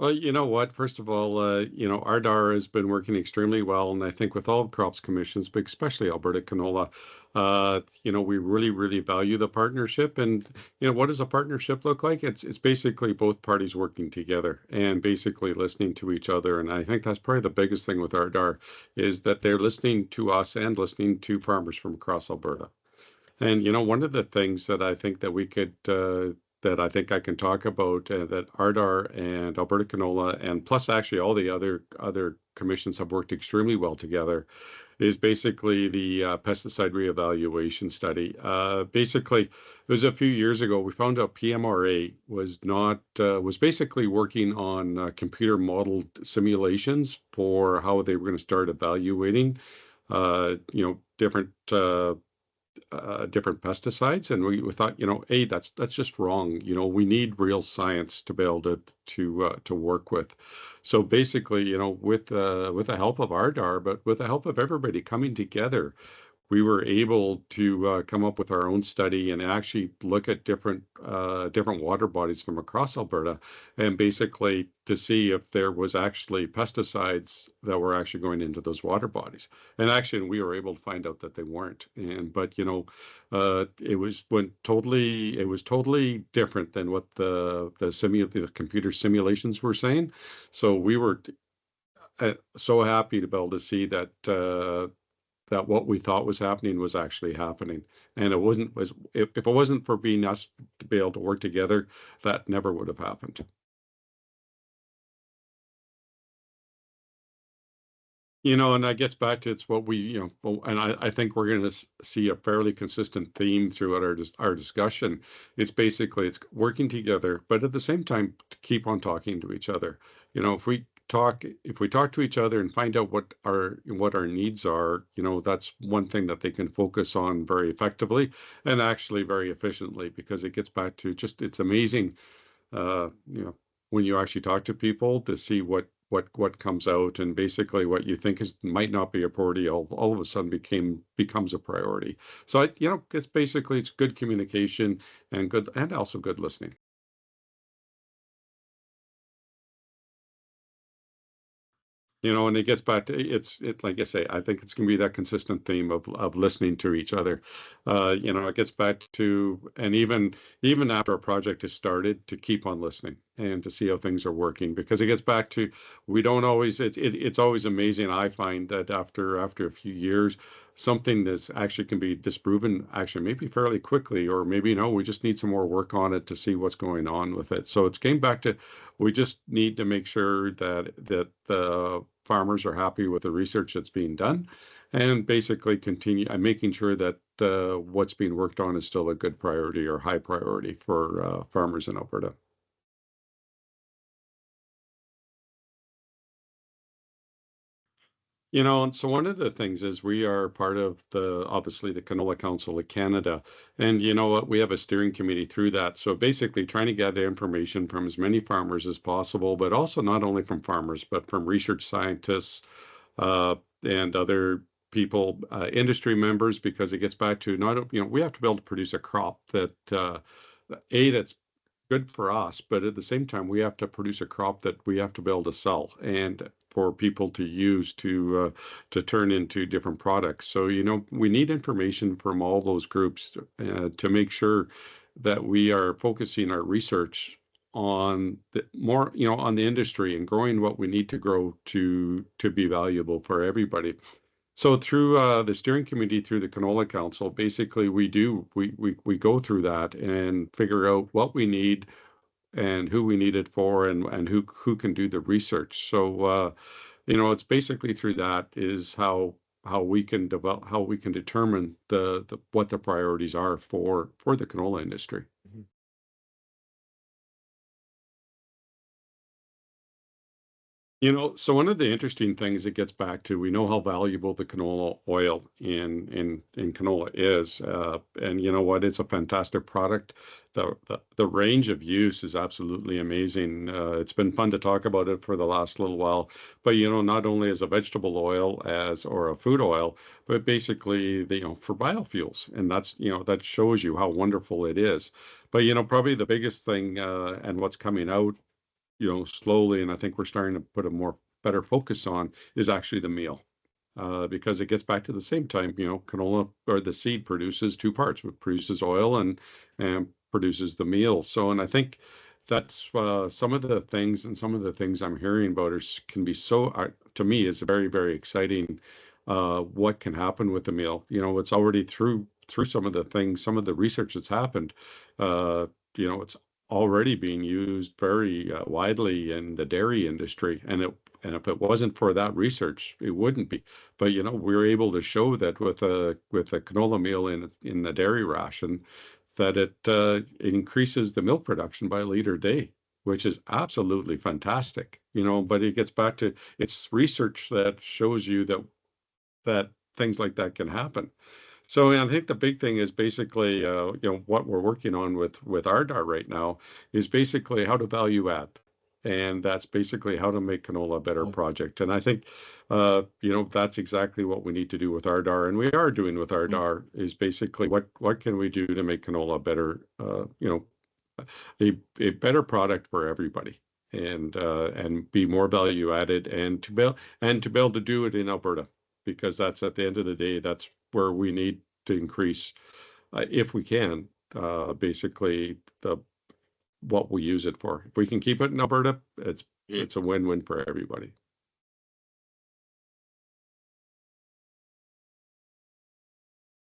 Well, you know what? First of all, RDAR has been working extremely well, and I think with all crops commissions, but especially Alberta Canola, we really, really value the partnership. And what does a partnership look like? It's basically both parties working together and basically listening to each other. And I think that's probably the biggest thing with RDAR is that they're listening to us and listening to farmers from across Alberta. And one of the things that I think that we could that I think I can talk about that Ardar and Alberta Canola and plus actually all the other commissions have worked extremely well together is basically the pesticide reevaluation study. Basically, it was a few years ago we found out PMRA was not was basically working on computer modeled simulations for how they were going to start evaluating different pesticides, and we thought, hey, that's just wrong. We need real science to be able to work with. So basically, with the help of RDAR, but with the help of everybody coming together, we were able to come up with our own study and actually look at different water bodies from across Alberta, and basically to see if there was actually pesticides that were actually going into those water bodies. And actually, we were able to find out that they weren't. And but it was totally different than what the computer simulations were saying. So we were so happy to be able to see that what we thought was happening was actually happening. And it wasn't was if it wasn't for being us to be able to work together, that never would have happened. And that gets back to it's what we, and I think we're going to see a fairly consistent theme throughout our discussion. It's working together, but at the same time, to keep on talking to each other. If we talk to each other and find out what our needs are, that's one thing that they can focus on very effectively and actually very efficiently, because it gets back to just it's amazing uh, you know, when you actually talk to people to see what comes out, and basically what you think is might not be a priority all of a sudden becomes a priority. So it's good communication and also good listening. And it gets back to like I say, I think it's going to be that consistent theme of listening to each other. It gets back to, and even after a project is started, to keep on listening and to see how things are working, because it gets back to we don't always it's always amazing. I find that after a few years, something that's actually can be disproven actually maybe fairly quickly, or maybe no, we just need some more work on it to see what's going on with it. So it's came back to we just need to make sure that the farmers are happy with the research that's being done, and basically continue and making sure that what's being worked on is still a good priority or high priority for farmers in Alberta. And so one of the things is we are part of obviously the Canola Council of Canada. And you know what? We have a steering committee through that. So basically trying to gather information from as many farmers as possible, but also not only from farmers, but from research scientists uh, and other people, industry members, because it gets back to not, we have to be able to produce a crop that's good for us, but at the same time, we have to produce a crop that we have to be able to sell and for people to use to turn into different products. So, we need information from all those groups to make sure that we are focusing our research on on the industry and growing what we need to grow to be valuable for everybody. So through the steering committee, through the Canola Council, basically we go through that and figure out what we need and who we need it for, and who can do the research. So it's basically through that is how we can determine the what the priorities are for the canola industry. So one of the interesting things it gets back to, we know how valuable the canola oil in canola is, and you know what? It's a fantastic product. The range of use is absolutely amazing. It's been fun to talk about it for the last little while, but not only as a vegetable oil or a food oil, but basically for biofuels, and that shows you how wonderful it is. But probably the biggest thing and what's coming out slowly, and I think we're starting to put a better focus on, is actually the meal. Because it gets back to the same time, canola, or the seed, produces two parts. It produces oil and produces the meal. So, and I think that's some of the things, and some of the things I'm hearing about can be so, to me, is very, very exciting. What can happen with the meal? It's already through some of the things, some of the research that's happened. It's already being used very widely in the dairy industry, and if it wasn't for that research, it wouldn't be. But we're able to show that with a canola meal in the dairy ration, that it increases the milk production by a liter a day, which is absolutely fantastic. But it gets back to, it's research that shows you that things like that can happen. So I think the big thing is basically, what we're working on with RDAR right now is basically how to value add, and that's basically how to make canola a better project. And I think, that's exactly what we need to do with RDAR, and we are doing with RDAR, is basically what can we do to make canola better, a better product for everybody, and be more value added, and to be able to do it in Alberta, because that's, at the end of the day, that's where we need to increase, if we can, basically what we use it for. If we can keep it in Alberta, it's a win-win for everybody.